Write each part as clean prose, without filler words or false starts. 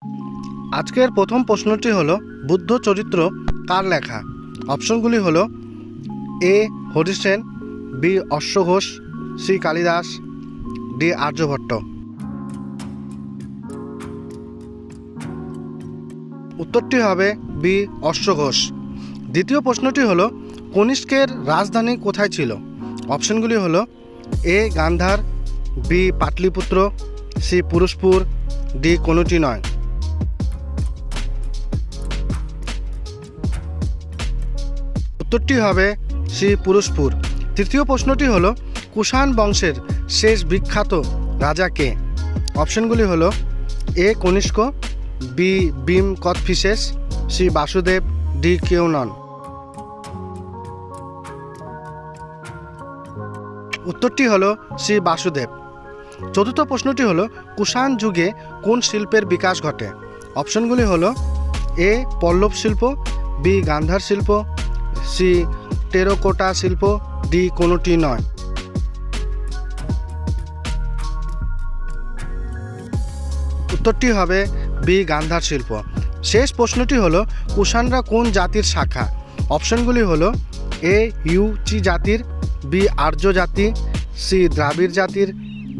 আজকের প্রথম প্রশ্নটি হলো বুদ্ধ চরিত্র কার লেখা? অপশনগুলি হলো এ হরিসেন, বি অশ্বঘোষ, সি কালিদাস, ডি আর্যভট্ট। উত্তরটি হবে বি অশ্বঘোষ। দ্বিতীয় প্রশ্নটি হলো কনিষ্কের রাজধানী কোথায় ছিল? অপশনগুলি হলো A Gandhara, B Pataliputra, C Purushapura, D কোনোটি নয়। উত্তরটি হবে সি পুরুষপুর। তৃতীয় প্রশ্নটি হলো কুষাণ বংশের শেষ বিখ্যাত রাজা কে? অপশনগুলি হলো A Kanishka, B Vima Kadphises, C Vasudeva, D কেউ নন। উত্তরটি হলো সি বাসুদেব। চতুর্থ প্রশ্নটি হলো কুষাণ যুগে কোন শিল্পের বিকাশ ঘটে? অপশনগুলি হলো এ পল্লব শিল্প, বি গান্ধার শিল্প, সি টেরাকোটা শিল্প, ডি কোনোটি নয়। উত্তরটি হবে বি গান্ধার শিল্প। শেষ প্রশ্নটি হলো কুষাণরা কোন জাতির শাখা? অপশনগুলি হলো এ ইউচি জাতির, বি আর্য জাতি, সি দ্রাবিড় জাতির,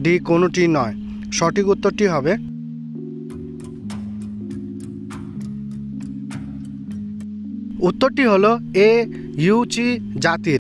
ডি কোনোটি নয়। সঠিক উত্তরটি হবে উত্তরটি হলো এ ইউচি জাতির।